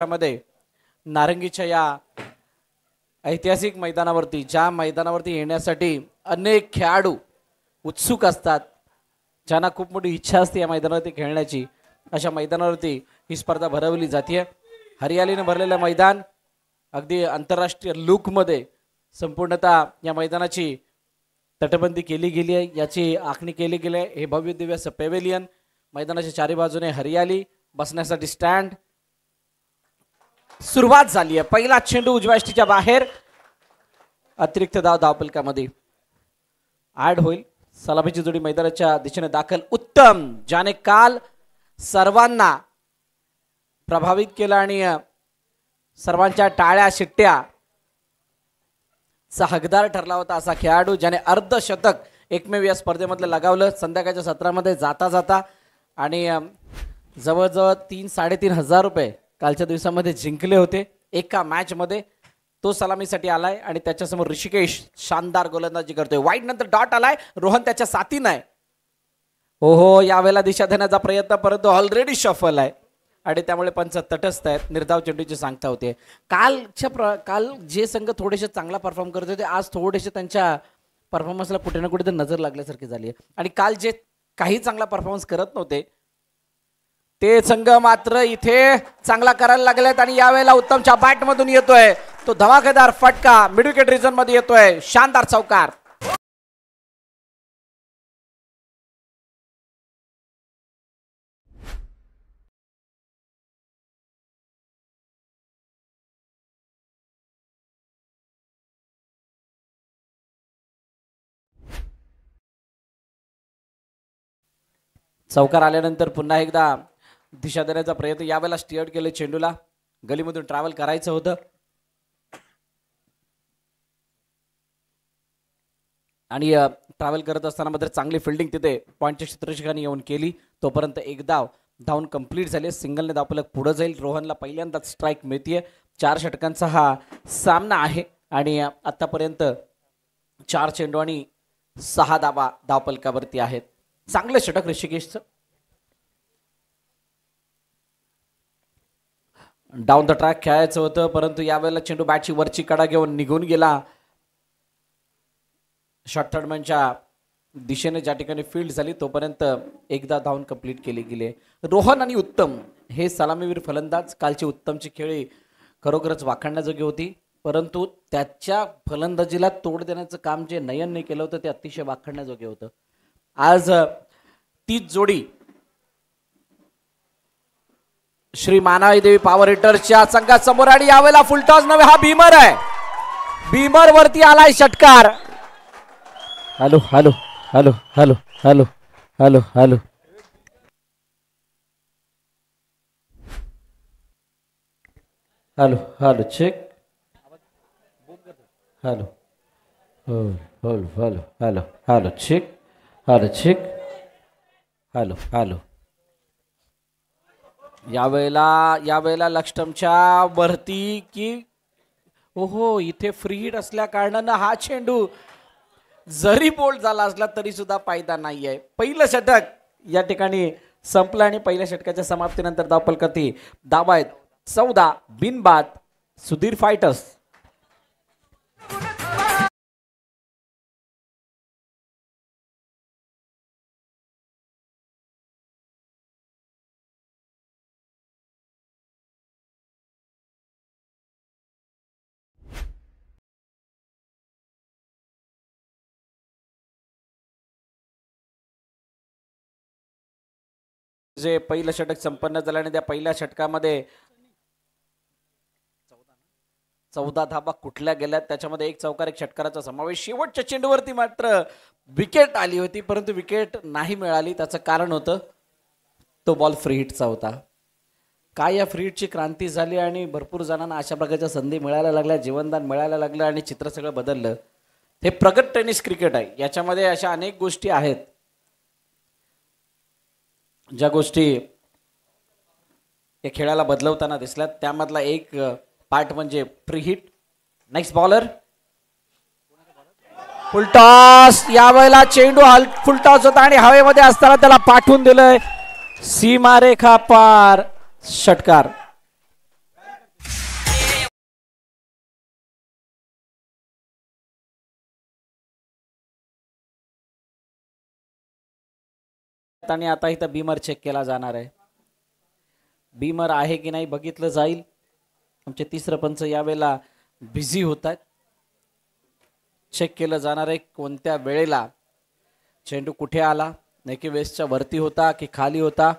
मध्ये नारंगीच्या या ऐतिहासिक मैदानावरती ज्या मैदानावरती येण्यासाठी अनेक खेळाडू उत्सुक असतात, ज्यांना खूप मोठी इच्छा असते या मैदानावरती खेळण्याची, अशा मैदानावरती ही स्पर्धा भरवली जाते। हरियालीने भरलेलं मैदान, अगदी आंतरराष्ट्रीय लुक मध्ये संपूर्णतः या मैदानाची तटबंदी केली गेली आहे, याची आखणी केली गेली आहे। हे भव्य दिव्य असं पेव्हिलियन, मैदानाच्या चारी बाजूने हरियाली, बसण्यासाठी स्टँड। सुरुवात झाली आहे, पहिला चेंडू उजव्या यष्टीच्या बाहेर, अतिरिक्त धाव धावफलकामध्ये ऍड होईल। सलामीची जोडी मैदानाच्या दिशेने दाखल, उत्तम, ज्याने काल सर्वांना प्रभावित केलं आणि सर्वांच्या टाळ्या शिट्ट्या चा हकदार ठरला होता असा खेळाडू, ज्याने अर्धशतक एकमेव या स्पर्धेमधलं लगावलं संध्याकाळच्या सत्रामध्ये जाता जाता, आणि जवळजवळ 3-3.5 हजार रुपये कालच्या दिवसामध्ये जिंकले होते एका मॅच मध्ये। तो सलामीसाठी आलाय आणि त्याच्यासमोर ऋषिकेश शानदार गोलंदाजी करतोय। वाईड नंतर डॉट आलाय, रोहन त्याच्या साथीनं आहे। ओहो, यावेळेला दिशा देण्याचा प्रयत्न, परंतु ऑलरेडी शफल आहे आणि त्यामुळे पंच तटस्थ आहेत। निर्धाव चेंडूची सांगता होते। काल जे संघ थोडेसे चांगला परफॉर्म करत होते, आज थोडेसे त्यांच्या परफॉर्मन्सला कुठे ना कुठे नजर लागल्यासारखी झाली आहे, आणि काल जे काही चांगला परफॉर्मन्स करत नव्हते ते संघ मात्र इथे चांगला करायला लागलेत, आणि यावेळेला उत्तमच्या बॅट मधून येतोय तो धमाकेदार फटका, मिड विकेट रिजन मध्ये येतोय, शानदार चौकार। चौकार आल्यानंतर पुन्हा एकदा दिशा देण्याचा प्रयत्न, यावेळेला स्टिअर्ड केले चेंडूला, गलीमधून ट्रॅव्हल करायचं होतं आणि ट्रॅव्हल करत असताना मात्र चांगली फिल्डिंग तिथे पॉइंटच्या क्षेत्ररक्षकाने येऊन केली। तोपर्यंत एक धावून कंप्लीट झाले, सिंगलने धावफलक पुढे जाईल। रोहनला पहिल्यांदाच स्ट्राईक मिळतीये। 4 षटकांचा हा सामना आहे आणि आतापर्यंत 4 चेंडू आणि 6 धावा धावफलकावरती आहेत। चांगले षटक ऋषिकेशचं। डाऊन द ट्रॅक खेळायचं होतं, परंतु यावेळेला चेंडू बॅटची वरची कडा घेऊन निघून गेला। शॉर्ट थर्डमॅनच्या दिशेने ज्या ठिकाणी फील्ड झाली तोपर्यंत एकदा धावून कंप्लीट केली गेली। रोहन आणि उत्तम हे सलामीवीर फलंदाज, कालची उत्तमची खेळी खरोखरच वाखाणण्याजोगी होती, परंतु त्याच्या फलंदाजीला तोड देण्याचं काम जे नयनने केलं होतं ते अतिशय वाखाणण्याजोगे होतं। आज तीच जोडी श्री मानाई देवी पॉवर हिटर्सच्या संघासमोर, आणि यावेळेला फुलटॉस नव्हे, हा भीमर आहे, भीमर वरती आलाय षटकार। Hello hello hello hello hello hello hello hello hello check, hello hello hello hello hello check, hello check, hello hello. यावेळेला लक्ष्टमच्या वरती की ओहो, इथे फ्री हिट असल्या कारणानं हा चेंडू जरी बोल्ड झाला असला तरी सुद्धा फायदा नाहीये। पहिलं षटक या ठिकाणी संपलं आणि पहिल्या षटकाच्या समाप्तीनंतर धावफलकावरती धावा आहेत 14 बिनबाद सुधीर फायटर्स। जे पहिलं षटक संपन्न झाल्याने त्या पहिल्या षटकामध्ये 14 धावा कुठल्या गेल्यात, त्याच्यामध्ये एक चौकार, एक षटकाराचा समावेश। शेवटच्या चेंडूवरती मात्र विकेट आली होती, परंतु विकेट नाही मिळाली, त्याचं कारण होतं तो बॉल फ्री हिटचा होता। काय या फ्री हिटची क्रांती झाली आणि भरपूर जणांना अशा प्रकारच्या संधी मिळायला लागल्या, जीवनदान मिळायला लागलं आणि चित्र सगळं बदललं। हे प्रगत टेनिस क्रिकेट आहे, याच्यामध्ये अशा अनेक गोष्टी आहेत ज्या गोष्टी या खेळाला बदलवताना दिसल्यात, त्यामधला एक पार्ट म्हणजे free hit. Next bowler full toss, यावेळेला चेंडू फुलटॉस होता आणि हवेमध्ये असताना त्याला पाठवून दिलंय सीमारेखा पार, षटकार। आणि आता इथं बीमर चेक केला जाणार आहे. बीमर आहे की नाही बघितलं जाईल. आमचे तिसरं पंच यावेळेला बिझी होत आहेत. चेक केलं जाणार आहे कोणत्या वेळेला चेंडू कुठे आला, नेकी वेस्टच्या वरती होता की खाली होता.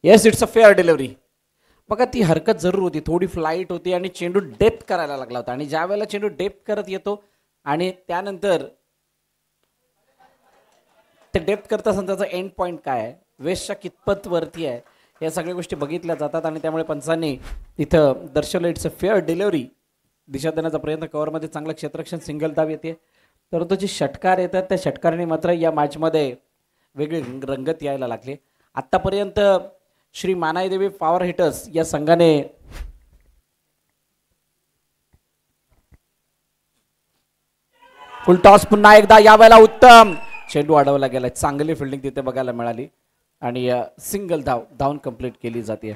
Yes, it's a fair delivery. बघा ती हरकत जरूर होती, थोडी फ्लाईट होती आणि चेंडू डेप्थ करायला लागला होता. आणि ज्या वेळेला चेंडू डेप्थ करत येतो आणि त्यानंतर ते डेप्थ करत असताना त्याचा एंड पॉईंट काय आहे, वेस्टच्या कितपत वरती आहे, या सगळ्या गोष्टी बघितल्या जातात. आणि त्यामुळे पंचांनी इथं दर्शवलं इट्स अ फेअर डिलिव्हरी. दिशा देण्याचा प्रयत्न, कव्हरमध्ये चांगलं क्षेत्ररक्षण, सिंगल धाव येते. परंतु जे षटकार येतात त्या षटकाराने मात्र या मॅचमध्ये वेगळी रंगत यायला लागली. आतापर्यंत श्री मानाईदेवी पॉवर हिटर्स या संघाने फुल टॉस पुन्हा एकदा, यावेळेला उत्तम चेंडू अडवला गेला. चांगली फिल्डिंग तिथे बघायला मिळाली आणि सिंगल धावून कंप्लीट केली जाते.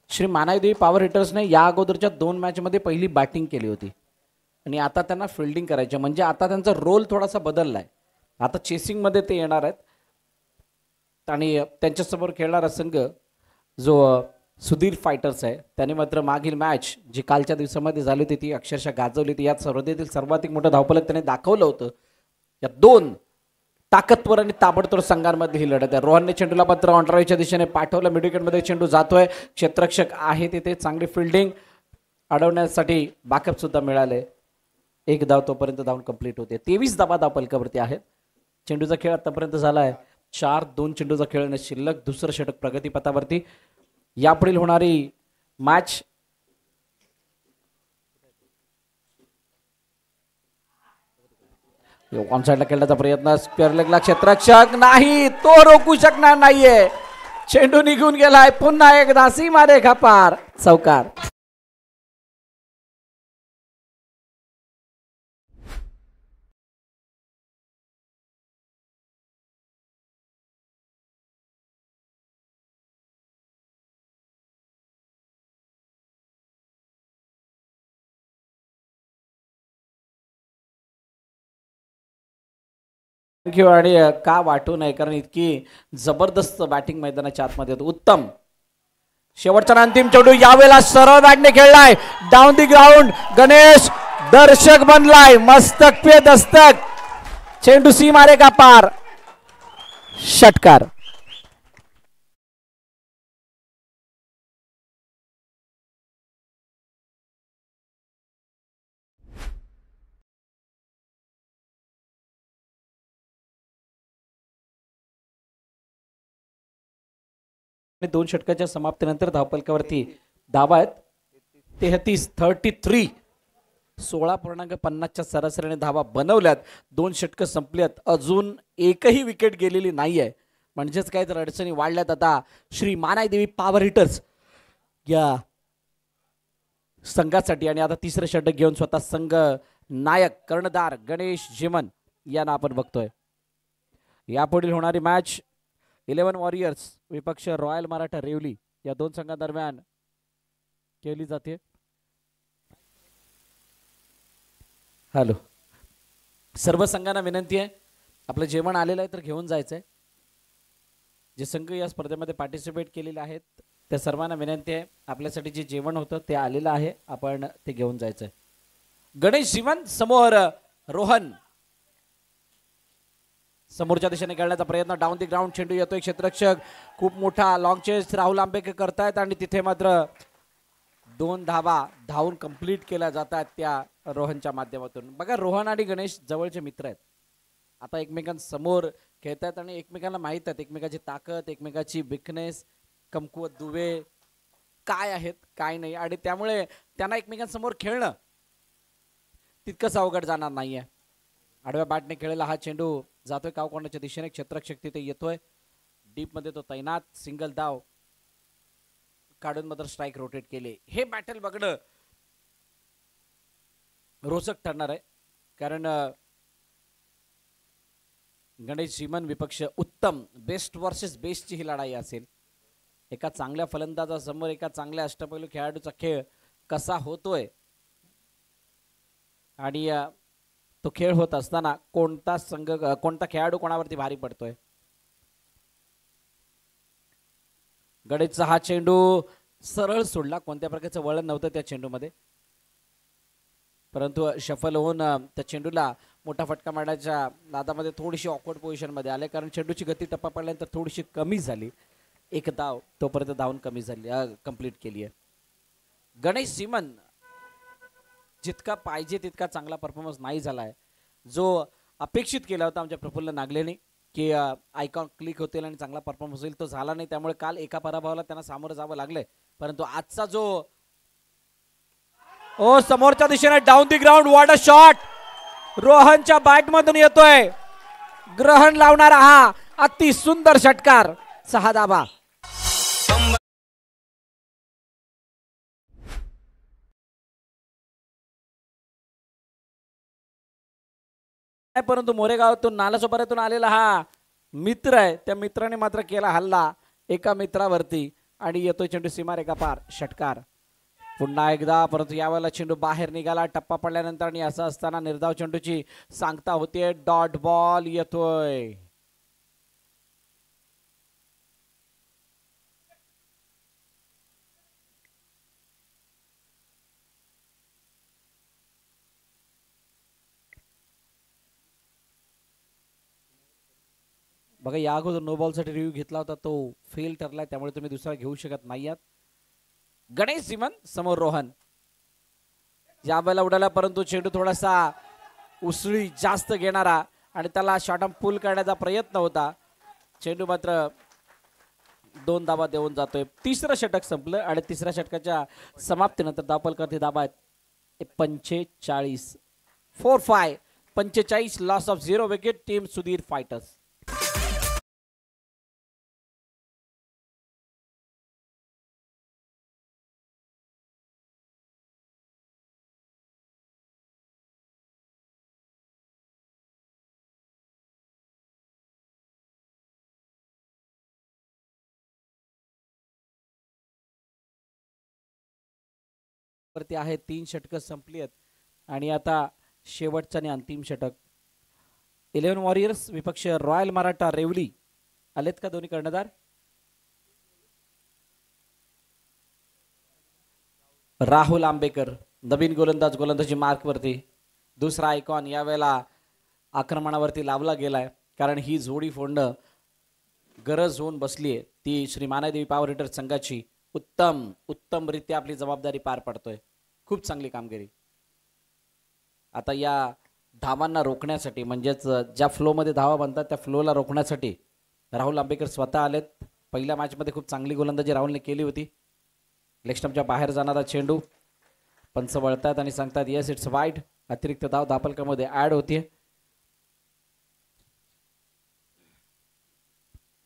श्री मानाईदेवी पॉवर हिटर्सने या अगोदरच्या 2 मॅचमध्ये पहिली बॅटिंग केली होती आणि आता त्यांना फिल्डिंग करायची, म्हणजे आता त्यांचा रोल थोडासा बदललाय. आता चेसिंगमध्ये ते येणार आहेत आणि त्यांच्यासमोर खेळणारा संघ जो सुधीर फायटर्स आहे त्याने मात्र मागील मॅच जी कालच्या दिवसामध्ये झाली होती ती अक्षरशः गाजवली होती. यात स्पर्धेतील सर्वाधिक मोठं धावफलक त्याने दाखवलं होतं. या 2 ताकदवर आणि ताबडतोब संघांमध्ये ही लढत आहे. रोहनने चेंडूला मात्र ऑनड्राईव्हच्या दिशेने पाठवलं. मिड विकेटमध्ये चेंडू जातोय, क्षेत्ररक्षक आहे तिथे, चांगली फिल्डिंग, अडवण्यासाठी बॅकअप सुद्धा मिळाले. 1 धाव तोपर्यंत धावून कंप्लीट होते. 23 धावा धावफलकावरती आहेत. चेंडूचा खेळ आतापर्यंत झाला आहे 4-2 चेंडूचा खेळ शिल्लक. दुसरं षटक प्रगतीपथावरती. यापुढील होणारी मॅच ऑन साइडला खेळण्याचा प्रयत्न, स्क्वेअर लेगला क्षेत्ररक्षक नाही, तो रोखू शकणार नाहीये. चेंडू निघून गेलाय. पुन्हा एकदा सीमारेखा पार, चौकार. आणि का वाटू नये, कारण इतकी जबरदस्त बॅटिंग मैदानाच्या आतमध्ये होती. उत्तम शेवटचा अंतिम चेंडू, यावेळेला सरळ बॅटने खेळलाय डाऊन दी ग्राउंड. गणेश दर्शक बनलाय, मस्तक पे दस्तक, चेंडू सीमारेखा पार, षटकार. दोन षटकाच्या समाप्तीनंतर धावफलकावरती धावा आहेत 33 16.50च्या सरासरीने धावा बनवल्यात. 2 षटकं संपल्यात, अजून एकही विकेट गेलेली नाहीये, म्हणजेच काय तर अडचणी वाढल्यात आता श्री मानाईदेवी पॉवर हिटर्स या संघासाठी. आणि आता तिसरं षटक घेऊन स्वतः संघ नायक कर्णधार गणेश जिमन यांना आपण बघतोय. यापुढील होणारी मॅच 11 वॉरियर्स विपक्ष रॉयल मराठा रेवली या 2 संघांदरम्यान केली जाते. हॅलो, सर्व संघांना विनंती आहे, आपलं जेवण आलेलं आहे तर घेऊन जायचंय. जे संघ या स्पर्धेमध्ये पार्टिसिपेट केलेले आहेत त्या सर्वांना विनंती आहे, आपल्यासाठी जे जेवण होतं ते आलेलं आहे, आपण ते घेऊन जायचंय. गणेश जीवन समोर रोहन, समोरच्या दिशेने खेळण्याचा प्रयत्न, डाऊन दी ग्राउंड चेंडू येतोय, क्षेत्ररक्षक खूप मोठा लॉंग चेस राहुल आंबेकर करतायत आणि तिथे मात्र 2 धावा धावून कंप्लीट केल्या जातात त्या रोहनच्या माध्यमातून. बघा, रोहन आणि गणेश जवळचे मित्र आहेत, आता एकमेकांसमोर खेळतात आणि एकमेकांना माहित आहेत एकमेकाची ताकद, एकमेकाची विकनेस, कमकुवत दुवे काय आहेत काय नाही, आणि त्यामुळे त्यांना एकमेकांसमोर खेळणं तितकंच अवघड जाणार नाहीये. आडव्या बॅटने खेळलेला हा चेंडू जातोय कावकोंडाच्या दिशेने, क्षेत्ररक्षक ते येतोय डीप मध्ये, तो तैनात, सिंगल धाव काढून मदर स्ट्राईक रोटेट केले. हे बॅटल बघणं रोचक ठरणार आहे, कारण गणेश सीमन विपक्ष उत्तम, बेस्ट वर्सेस बेस्टची ही लढाई असेल. एका चांगल्या फलंदाजासमोर एका चांगल्या अष्टपैलू खेळाडूचा खेळ कसा होतोय, आणि तो खेळ होत असताना कोणता संघ कोणता खेळाडू कोणावरती भारी पडतोय. गणेशचा हा चेंडू सरळ सोडला, कोणत्या प्रकारचं वळण नव्हतं त्या चेंडूमध्ये, परंतु शफल होऊन त्या चेंडूला मोठा फटका मारण्याच्या नादामध्ये थोडीशी ऑकवर्ड पोझिशन मध्ये आले, कारण चेंडूची गती टप्पा पडल्यानंतर थोडीशी कमी झाली. एक धाव तोपर्यंत धावून कमी झाली, कंप्लीट केली आहे. गणेश सीमन जितका पाहिजे तितका चांगला परफॉर्मन्स नाही झालाय, जो अपेक्षित केला होता आमच्या प्रफुल्ल नागलेने की आयकॉन क्लिक होतील आणि चांगला परफॉर्मन्स होईल, तो झाला नाही. त्यामुळे काल एका पराभवाला त्यांना सामोरं जावं लागलंय, परंतु आजचा जो समोरच्या दिशेने down the ground, what a shot, रोहनच्या बॅट मधून येतोय, ग्रहण लावणारा हा अति सुंदर षटकार, 6 धावा. परंतु मोरेगावातून नालासोपाऱ्यातून आलेला हा मित्र आहे, त्या मित्राने मात्र केला हल्ला एका मित्रावरती, आणि येतोय चेंडू सीमारेखा पार, षटकार पुन्हा एकदा. परंतु यावेळेला चेंडू बाहेर निघाला टप्पा पडल्यानंतर, आणि असं असताना निर्धाव चेंडूची सांगता होतीये, डॉट बॉल येतोय. बघा, या अगोदर नो बॉल साठी रिव्ह्यू घेतला होता, तो फेल ठरलाय, त्यामुळे तुम्ही दुसरा घेऊ शकत नाही आहात. गणेश सीमन समोर रोहन, या वेळेला उडाला, परंतु चेंडू थोडासा उसळी जास्त घेणारा, आणि त्याला शॉर्ट आर्म पुल करण्याचा प्रयत्न होता. चेंडू मात्र 2 धावा देऊन जातोय. तिसरं षटक संपलं, आणि तिसऱ्या षटकाच्या समाप्तीनंतर धावफलकावरती धावा आहेत 45, 4-5, 45, loss of 0 wicket, team Sudhir fighters. वरती आहे, 3 षटकं संपली आहेत, आणि आता शेवटचं आणि अंतिम षटक. 11 वॉरियर्स विपक्ष रॉयल मराठा रेवली. आलेत का दोन्ही कर्णधार? राहुल आंबेकर नवीन गोलंदाज, गोलंदाजी मार्क वरती. दुसरा आयकॉन यावेळेला आक्रमणावरती लावला गेलाय, कारण ही जोडी फोडणं गरज होऊन बसली आहे. ती श्री मानादेवी पॉवर हिटर संघाची उत्तमरित्या आपली जबाबदारी पार पडतोय. खूप चांगली कामगिरी. आता या धावांना रोखण्यासाठी, म्हणजेच ज्या फ्लो मध्ये धावा बनतात त्या फ्लोला रोखण्यासाठी राहुल आंबेकर स्वतः आलेत. पहिल्या मॅच मध्ये खूप चांगली गोलंदाजी राहुलने केली होती. लेग स्टंपच्या बाहेर जाणारा चेंडू, पंच वळतात आणि सांगतात येस इट्स वाईड. अतिरिक्त धाव धापलकामध्ये ऍड होतीये.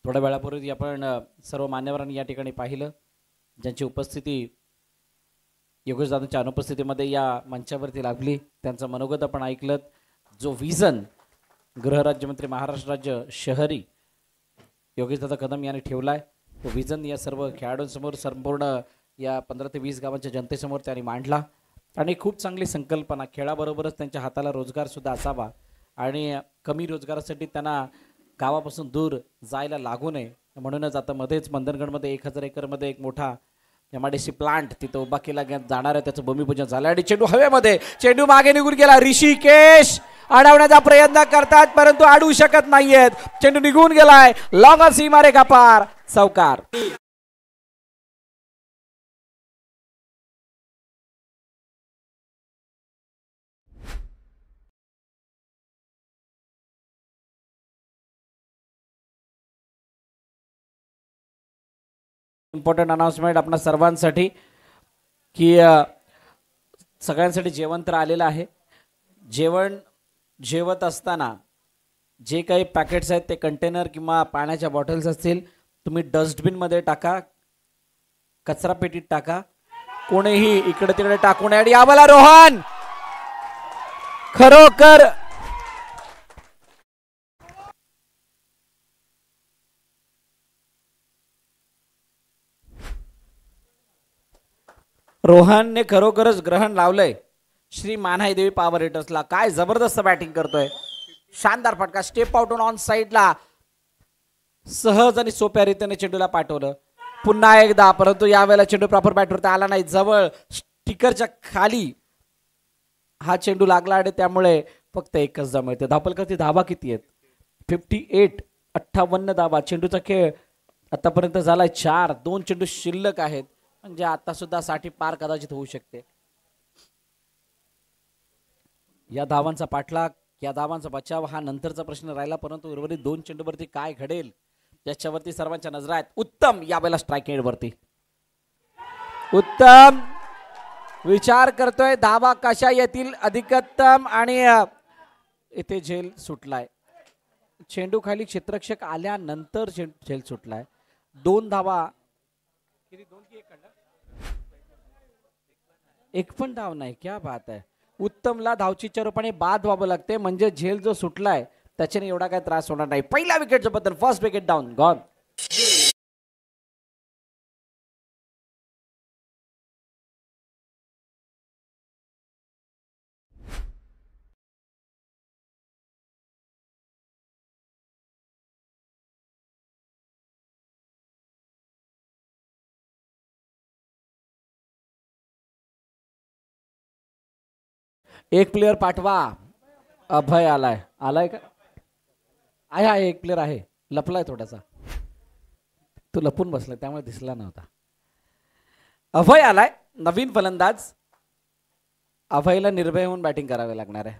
थोड्या वेळापूर्वी आपण सर्व मान्यवरांनी या ठिकाणी पाहिलं, ज्यांची उपस्थिती योगेश दादांच्या अनुपस्थितीमध्ये या मंचावरती लागली, त्यांचं मनोगत आपण ऐकलं. जो विजन गृहराज्यमंत्री महाराष्ट्र राज्य शहरी योगेश दादा कदम यांनी ठेवलाय, तो विजन या सर्व खेळाडूंसमोर, संपूर्ण या 15 ते 20 गावांच्या जनतेसमोर त्यांनी मांडला. आणि खूप चांगली संकल्पना, खेळाबरोबरच त्यांच्या हाताला रोजगार सुद्धा असावा, आणि कमी रोजगारासाठी त्यांना गावापासून दूर जायला लागू नये, म्हणूनच आता मध्येच मंदनगडमध्ये 1000 एकरमध्ये एक मोठा MIDC प्लांट तिथं उभा केला जाणार आहे. त्याचं भूमिपूजन झालं, आणि चेंडू हवेमध्ये, चेंडू मागे निघून गेला. ऋषिकेश अडवण्याचा प्रयत्न करतात, परंतु अडवू शकत नाहीयेत. चेंडू निघून गेलाय, लॉंग सीमारेखा पार, चौकार. इम्पॉर्टंट अनाउन्समेंट आपल्या सर्वांसाठी की सगळ्यांसाठी जेवण तर आलेलं आहे. जेवण जेवत असताना जे काही पॅकेट्स आहेत ते कंटेनर किंवा पाण्याच्या बॉटल्स असतील तुम्ही डस्टबिनमध्ये टाका, कचरा पेटीत टाका. कोणीही इकडे तिकडे टाकू नये. यावला रोहन खरोखर रोहनने खरोखरच ग्रहण लावलंय श्री मानहाई देवी पॉवर हिटर्सला. काय जबरदस्त बॅटिंग करतोय. शानदार फटका. स्टेप आउट ऑन साइडला सहज आणि सोप्या रीतीने चेंडूला पाठवलं. पुन्हा एकदा, परंतु यावेळेला चेंडू प्रॉपर बॅटवरती आला नाही. जवळ स्टिकरच्या खाली हा चेंडू लागला आणि त्यामुळे फक्त एकच धाव मिळते. धावपलकाची धावा किती आहेत? 58. 58 धावा. चेंडूचा खेळ आतापर्यंत झालाय 4. 2 चेंडू शिल्लक आहेत. म्हणजे आता सुद्धा 60 पार कदाचित होऊ शकते. या धावांचा पाठलाग, या धावांचा बचाव हा नंतरचा प्रश्न राहिला, परंतु उर्वरित 2 चेंडूवरती काय घडेल याच्यावरती सर्वांच्या नजरा आहेत. उत्तम यावेळेला स्ट्राईक एंड वरती. उत्तम विचार करतोय धावा कशा येतील अधिकतम आणि इथे झेल सुटलाय. चेंडू खाली क्षेत्ररक्षक आल्यानंतर झेल सुटलाय. 2 धावा. एक पण धाव नाही. क्या बात आहे. उत्तमला धावचीच्या रूपाने बाद व्हावं लागते म्हणजे झेल जो सुटलाय त्याच्याने एवढा काय त्रास होणार नाही. पहिल्या विकेटच्या बद्दल फर्स्ट विकेट डाऊन गॉन. एक प्लेयर पाठवा. अभय आलाय. आलाय का? आहे एक प्लेयर आहे. लपलाय थोडासा. तो लपून बसलाय त्यामुळे दिसला नव्हता. अभय आलाय नवीन फलंदाज. अभयला निर्भय होऊन बॅटिंग करावी लागणार आहे.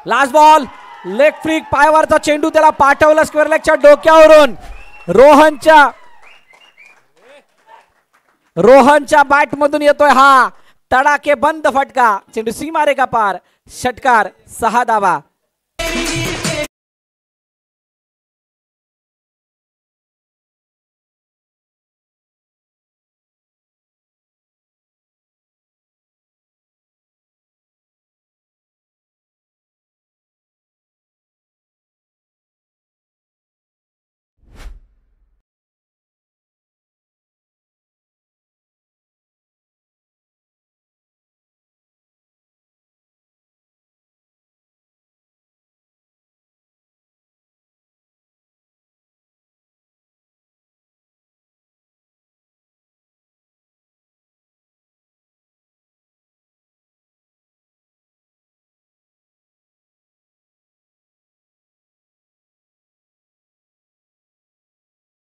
Last ball. लेग फ्लिक पायावरचा चेंडू त्याला पाठवला स्क्वेअर लेगच्या डोक्यावरून. रोहनच्या बॅट मधून येतोय हा तडाके बंद फटका. चेंडू सीमारेखा पार. षटकार. 6 धावा.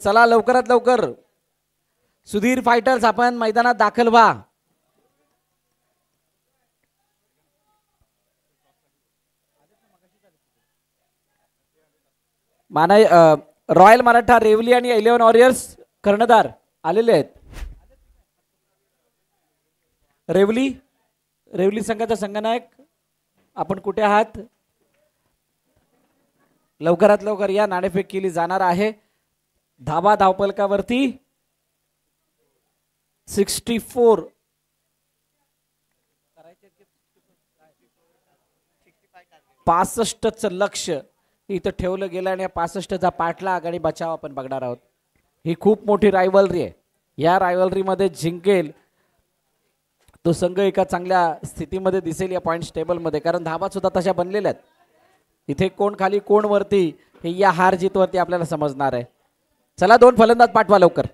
चला लवकरात लवकर सुधीर फायटर्स आपण मैदानात दाखल व्हा. मानाई रॉयल मराठा, रेवली आणि 11 वॉरियर्स कर्णधार आलेले आहेत. रेवली संघाचा संघनायक आपण कुठे आहात? लवकरात लवकर या. नाणेफेक केली जाणार आहे. धाबा धावपलकावरती 64. 65चं लक्ष इथं ठेवलं गेलं आणि 65चा पाठलाग आणि बचाव आपण बघणार आहोत. ही खूप मोठी रायव्हलरी आहे. या रायव्हलरी मध्ये जिंकेल तो संघ एका चांगल्या स्थितीमध्ये दिसेल या पॉइंट्स टेबल मध्ये, कारण धाबा सुद्धा तशा बनलेल्या आहेत. इथे कोण खाली कोण वरती हे या हार जीत वरती आपल्याला समजणार आहे. चला 2 फलंदाज पाठवा लवकर.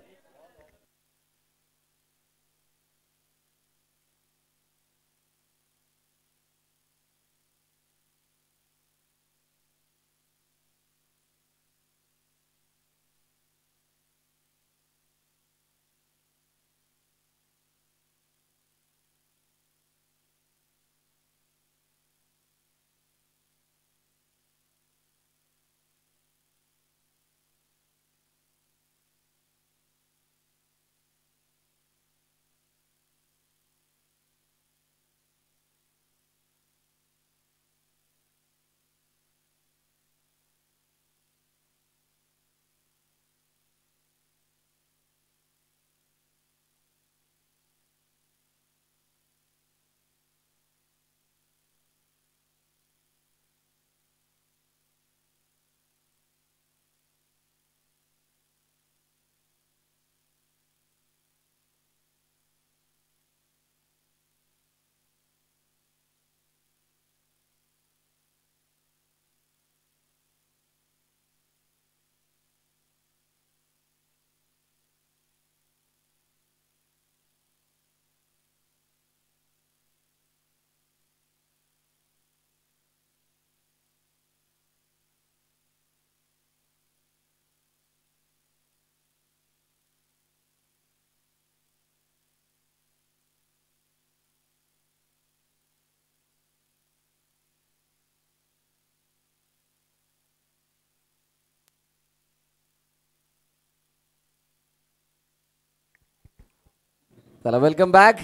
चला वेलकम बॅक.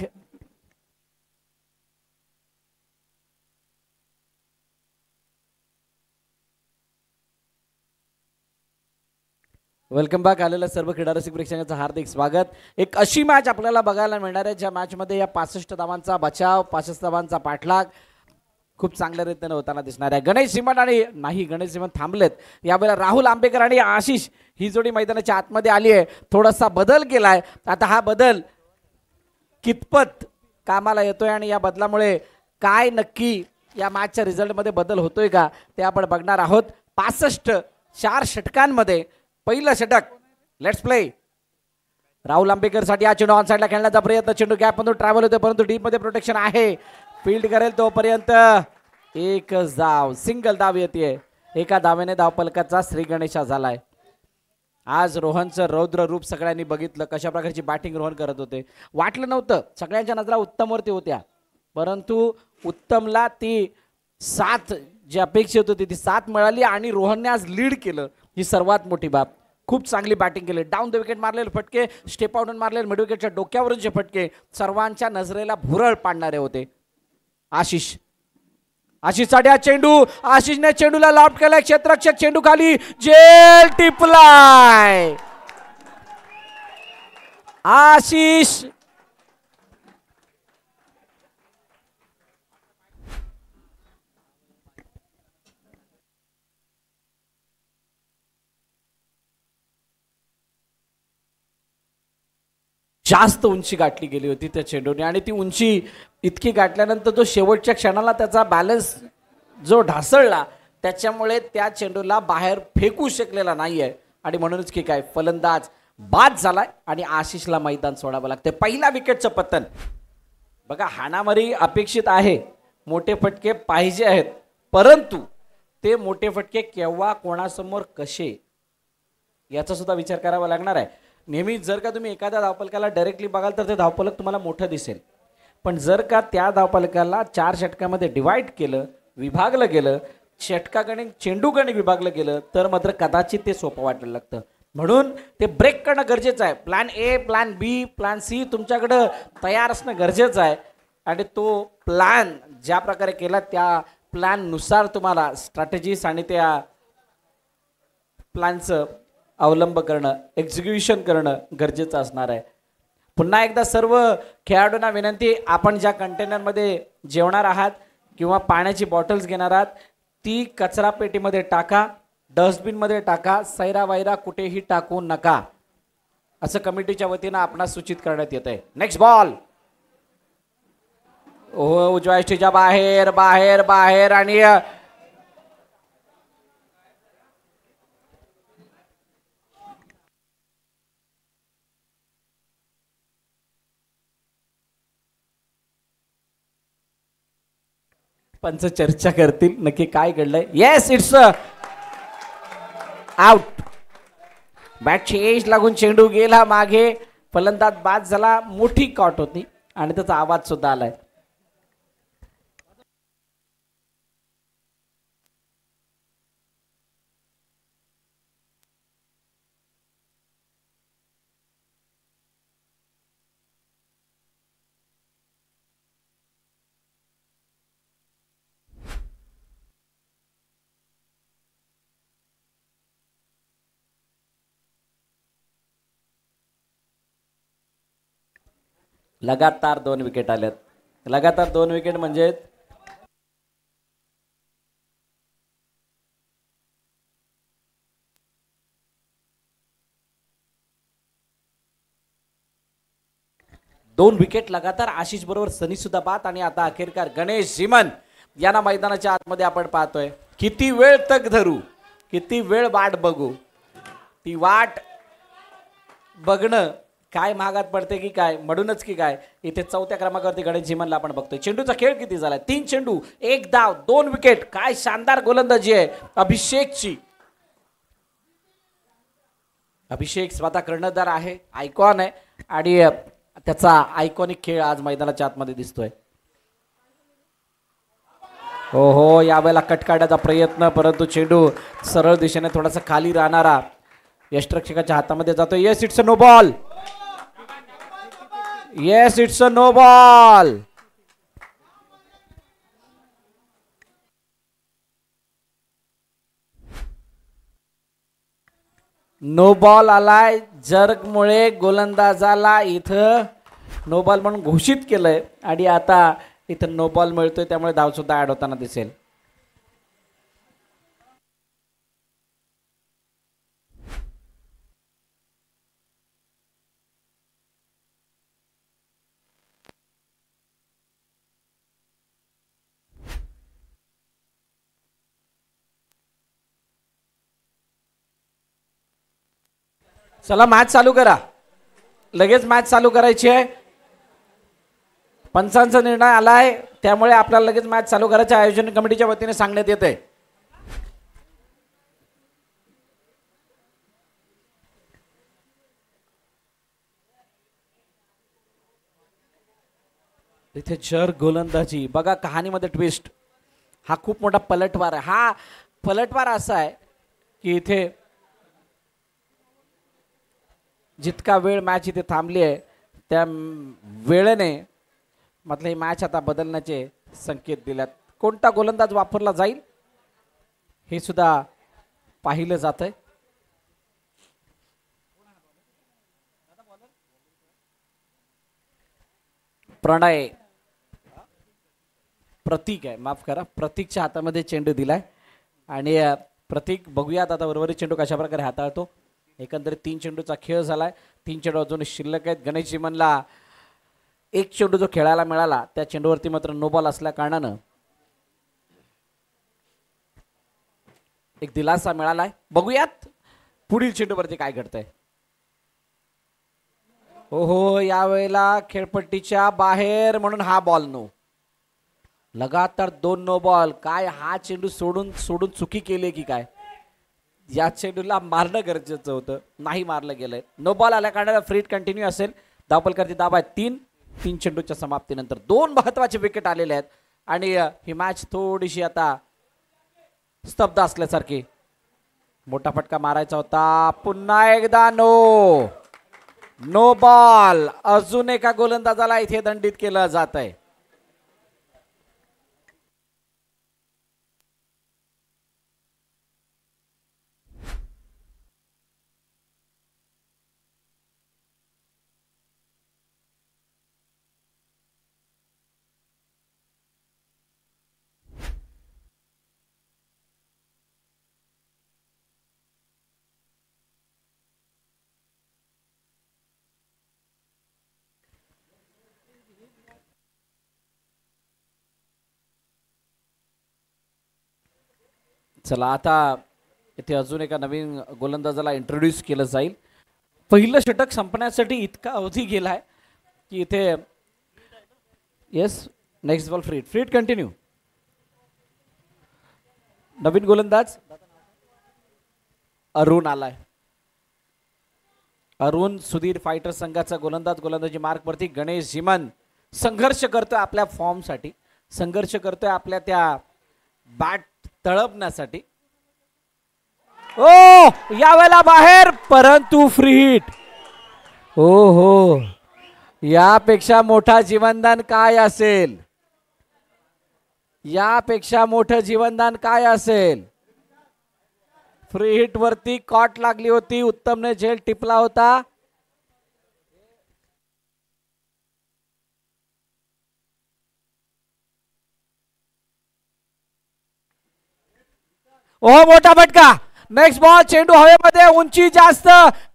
Welcome back. आलेल्या सर्व क्रीडा रसिक प्रेक्षकांचं हार्दिक स्वागत. एक अशी मॅच आपल्याला बघायला मिळणार आहे ज्या मॅच मध्ये या 65 धावांचा बचाव, 65 धावांचा पाठलाग खूप चांगल्या रीतीने होताना दिसणार आहे. गणेश सिमंत आणि नाही, गणेश सिमंत थांबलेत. यावेळेला राहुल आंबेकर आणि आशिष ही जोडी मैदानाच्या आतमध्ये आली आहे. थोडासा बदल केलाय. आता हा बदल कितपत कामाला येतोय आणि या बदलामुळे काय नक्की या मॅचच्या रिझल्टमध्ये बदल होतोय का ते आपण बघणार आहोत. 65 4 षटकांमध्ये पहिलं षटक. Let's play. राहुल आंबेकर साठी हा चेंडू ऑन साइडला खेळण्याचा प्रयत्न. चेंडू गॅप मधून ट्रॅव्हल होते परंतु डीप मध्ये प्रोटेक्शन आहे. फील्ड करेल तोपर्यंत एकच धाव, सिंगल धाव येते. एका धावेने धावफलकाचा श्री गणेशा झालाय. आज रोहनचं रौद्र रूप सगळ्यांनी बघितलं. कशा प्रकारची बॅटिंग रोहन करत होते. वाटलं नव्हतं, सगळ्यांच्या नजरा उत्तमवरती होत्या, परंतु उत्तमला ती साथ जी अपेक्षित होती ती साथ मिळाली आणि रोहनने आज लीड केलं. ही सर्वात मोठी बाब. खूप चांगली बॅटिंग केली. डाऊन द विकेट मारलेले फटके, स्टेप आउट मारलेले मिड विकेटच्या डोक्यावरचे फटके सर्वांच्या नजरेला भुरळ पाडणारे होते. आशिषसाठी हा चेंडू. आशिषने चेंडूला लॉफ्ट केलाय. क्षेत्ररक्षक चेंडू खाली जेल टिपलाय. आशिष जास्त उंची गाठली गेली होती त्या चेंडूने आणि ती उंची इतकी गाठल्यानंतर तो शेवटच्या क्षणाला त्याचा बॅलन्स जो ढासळला त्याच्यामुळे त्या चेंडूला बाहेर फेकू शकलेला नाहीये आणि म्हणूनच की काय फलंदाज बाद झालाय आणि आशिषला मैदान सोडावं लागते. पहिला विकेटचं पतन बघा. हाणामारी अपेक्षित आहे, मोठे फटके पाहिजे आहेत, परंतु ते मोठे फटके केव्हा कोणासमोर कसे याचा सुद्धा विचार करावा लागणार आहे. नेहमी जर का तुम्ही एखाद्या धावफलकाला डायरेक्टली बघाल तर ते धावफलक तुम्हाला मोठं दिसेल, पण जर का त्या धावफलकाला 4 षटकामध्ये डिवाइड केलं, विभागलं गेलं, षटकागणिक चेंडूगणिक विभागलं गेलं तर मात्र कदाचित ते सोपं वाटायला लागतं. म्हणून ते ब्रेक करणं गरजेचं आहे. Plan A, plan B, plan C तुमच्याकडं तयार असणं गरजेचं आहे आणि तो प्लॅन ज्या प्रकारे केला त्या प्लॅननुसार तुम्हाला स्ट्रॅटेजीज आणि त्या प्लॅनचं अवलंब करणं, एक्झिक्युशन करणं गरजेचं असणार आहे. पुन्हा एकदा सर्व खेळाडूंना विनंती, आपण ज्या कंटेनरमध्ये जेवणार आहात किंवा पाण्याची बॉटल्स घेणार आहात ती कचरा पेटीमध्ये टाका, डस्टबिनमध्ये टाका. सैरा वैरा कुठेही टाकू नका असं कमिटीच्या वतीनं आपणास सूचित करण्यात येत आहे. Next ball. ओ उजव्या यष्टीच्या बाहेर बाहेर बाहेर आणि पंच चर्चा करतील नक्की काय घडलंय. Yes, it's out. बॅटची एज लागून चेंडू गेला मागे. फलंदाज बाद झाला. मोठी कॉट होती आणि त्याचा आवाज सुद्धा आलाय. लगातार 2 विकेट आल्यात. लगातार 2 विकेट म्हणजे दोन विकेट लगातार. आशिष बरोबर सनी सुद्धा बाद आणि आता अखेरकार गणेश सिमंत यांना मैदानाच्या आतमध्ये आपण पाहतोय. किती वेळ तक धरू, किती वेळ वाट बघू. ती वाट बघणं काय महागात पडते की काय, म्हणूनच की काय इथे 4थ्या क्रमांकावरती गणेश सिमंतला आपण बघतोय. चेंडूचा खेळ किती झालाय. 3 चेंडू 1 धाव 2 विकेट. काय शानदार गोलंदाजी आहे अभिषेकची. अभिषेक स्वतः कर्णधार आहे, आयकॉन आहे आणि त्याचा आयकॉनिक खेळ आज मैदानाच्या आतमध्ये दिसतोय. हो हो, यावेळेला कट काढण्याचा प्रयत्न, परंतु चेंडू सरळ दिशेने थोडासा खाली राहणारा यष्टिरक्षकाच्या हातामध्ये जातोय. Yes, it's a no ball. Yes, it's a no ball. No ball आलाय. जर्कमुळे गोलंदाजाला इथं नो बॉल म्हणून घोषित केलंय आणि आता इथं नो बॉल मिळतोय, त्यामुळे धाव सुद्धा ऍड होताना दिसेल. चला मॅच चालू करा. लगेच मॅच चालू करायची आहे. पंचांचा निर्णय आलाय, त्यामुळे आपल्याला लगेच मॅच चालू करायचं आयोजन कमिटीच्या वतीने सांगण्यात येते. इथे जर गोलंदाजी बघा, कहाणीमध्ये ट्विस्ट. हा खूप मोठा पलटवार आहे. हा पलटवार असा आहे की इथे जितका वेळ मॅच इथे थांबली आहे त्या वेळेने मतलब ही मॅच आता बदलण्याचे संकेत दिल्यात. कोणता गोलंदाज वापरला जाईल हे सुद्धा पाहिलं जात आहे. प्रणय प्रतीक आहे, माफ करा, प्रतीकच्या हातामध्ये चेंडू दिलाय आणि प्रतीक बघूयात आता उर्वरित चेंडू कशा प्रकारे हाताळतो. एकंदरीत 3 चेंडूचा खेळ झालाय. 3 चेंडू अजून शिल्लक आहेत. गणेश चिमनला एक चेंडू जो खेळायला मिळाला त्या चेंडूवरती मात्र नो बॉल असल्या कारणानं एक दिलासा मिळालाय. बघूयात पुढील चेंडूवरती काय घडतंय. हो, यावेळेला खेळपट्टीच्या बाहेर म्हणून हा बॉल नो. लगातार 2 नो बॉल. काय हा चेंडू सोडून चुकी केली की काय. या चेंडूला मारणं गरजेचं होतं, नाही मारलं गेलंय. नो बॉल आल्या कारणाने फ्री हिट कंटिन्यू असेल. धावफलकाची दाब आहे 3 चेंडूच्या समाप्तीनंतर 2 महत्वाचे विकेट आलेले आहेत आणि ही मॅच थोडीशी आता स्तब्ध असल्यासारखी. मोठा फटका मारायचा होता. पुन्हा एकदा नो बॉल. अजून एका गोलंदाजाला इथे दंडित केलं जात आहे. चला आता इथे अजून एका नवीन गोलंदाजाला इंट्रोड्यूस केलं जाईल. पहिलं षटक संपण्यासाठी इतका अवधी गेलाय की इथे yes, next ball free hit continue. नवीन गोलंदाज अरुण आलाय. अरुण सुधीर फायटर संघाचा गोलंदाजी मार्क वरती. गणेश झिमन संघर्ष करतोय आपल्या फॉर्म साठी, संघर्ष करतोय आपल्या त्या बॅट तळपण्यासाठी. ओ यावेळेला बाहेर, परंतु फ्री हिट. हो, यापेक्षा मोठा जीवनदान काय असेल, यापेक्षा मोठं जीवनदान काय असेल. फ्री हिट वरती कॉट लागली होती, उत्तमने झेल टिपला होता. ओह, मोठा फटका. Next ball. चेंडू हवेमध्ये, उंची जास्त.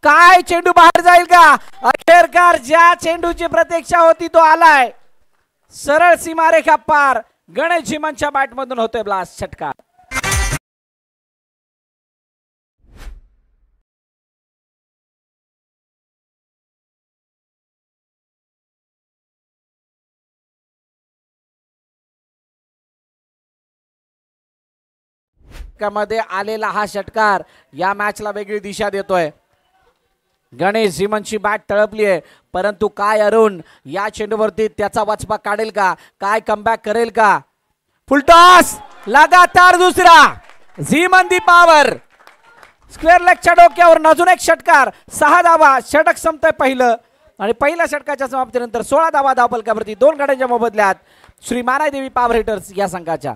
काय चेंडू बाहेर जाईल का. अखेरकार ज्या चेंडूची प्रतीक्षा होती तो आलाय. सरळ सीमारेखा पार. गणेश झिमनच्या बॅट मधून होतोय ब्लास्ट, षटकार. मध्ये आलेला हा षटकार या मॅचला वेगळी दिशा देतोय. गणेश झिमनची बॅट तळपली आहे, परंतु काय अरुण या चेंडूवरती त्याचा वचपा काढेल का, काय कमबॅक करेल का. फुलटॉस, लगातार दुसरा. झिमन दी पावर. स्क्वेअर लेगच्या डोक्यावर अजून एक षटकार. 6 धावा. षटक संपतंय पहिलं. आणि पहिल्या षटकाच्या समाप्तीनंतर 16 धावा धावफलकावरती 2 गाड्यांच्या मोबदल्यात श्री मानाई देवी पॉवर हिटर्स या संघाच्या.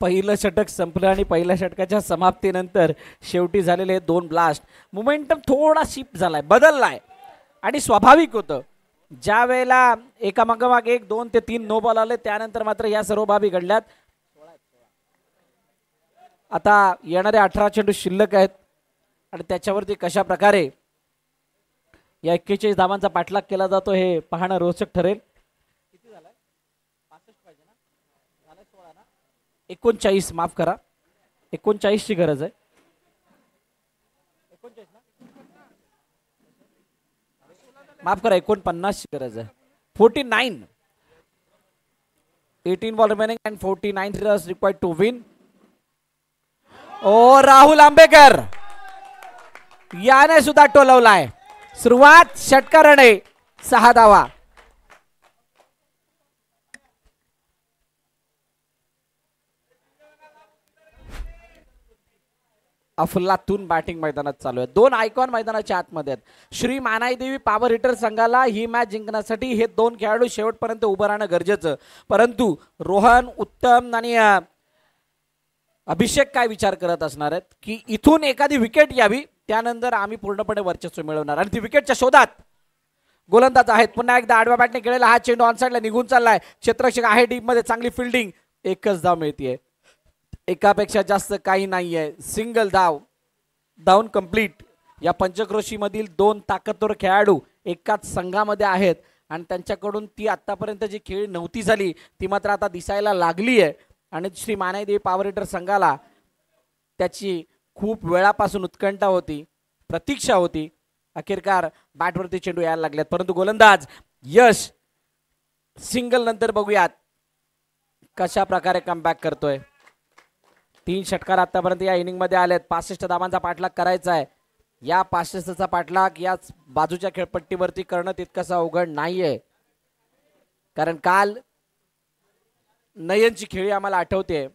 पहिलं षटक संपलं आणि पहिल्या षटकाच्या समाप्तीनंतर शेवटी झालेले 2 ब्लास्ट. मोमेंटम थोडा शिफ्ट झालाय, बदललाय आणि स्वाभाविक होतं. ज्या वेळेला एकामागोमाग 1 2 ते 3 नो बॉल आले त्यानंतर मात्र या सर्व बाबी घडल्यात. आता येणारे 18 चेंडू शिल्लक आहेत आणि त्याच्यावरती कशा प्रकारे या 41 धावांचा पाठलाग केला जातो हे पाहणं रोचक ठरेल. 39 माफ करा, 39 ची गरज आहे. माफ करा, 49 ची गरज आहे. 49. 18 ball remaining and 49 runs required to win. ओ राहुल आंबेकर याने सुद्धा टोलवलाय. सुरुवात षटकाराने 6 धावा. अफलातून बॅटिंग मैदानात चालू आहे. 2 आयकॉन मैदानाच्या आतमध्ये आहेत. श्री मानाई देवी पॉवर हिटर संघाला ही मॅच जिंकण्यासाठी हे 2 खेळाडू शेवटपर्यंत उभं राहणं गरजेचं. परंतु रोहन, उत्तम आणि अभिषेक काय विचार करत असणार आहेत की इथून एखादी विकेट यावी, त्यानंतर आम्ही पूर्णपणे वर्चस्व मिळवणार. आणि ती विकेटच्या शोधात गोलंदाज आहेत. पुन्हा एकदा आडव्या बॅटने केलेला हा चेंडू ऑनसाइडला निघून चाललाय. क्षेत्ररक्षक आहे डीप मध्ये, चांगली फिल्डिंग. एकच धाव मिळतीये, एकापेक्षा जास्त काही नाहीये. सिंगल धाव, डाऊन कंप्लीट. या पंचक्रोशी मधील 2 ताकदवर खेळाडू एकाच संघामध्ये आहेत आणि त्यांच्याकडून ती आतापर्यंत जी खेळ नव्हती झाली ती मात्र आता दिसायला लागली आहे. आणि श्री मानाई देवी पॉवर हिटर संघाला त्याची खूप वेळापासून उत्कंठा होती, प्रतीक्षा होती. अखेरकार बॅटवरती चेंडू यायला लागलेत. परंतु गोलंदाज यश सिंगल नंतर बघूयात कशा प्रकारे कमबॅक करतोय. 3 षटकार आतापर्यंत या इनिंग मध्ये आलेत. 65 धावांचा पाठलाग करायचा आहे. या 65चा पाठलाग याच बाजूच्या खेळपट्टीवरती करणं तितकंसं अवघड नाहीये. कारण काल नयनची खेळी आम्हाला आठवते.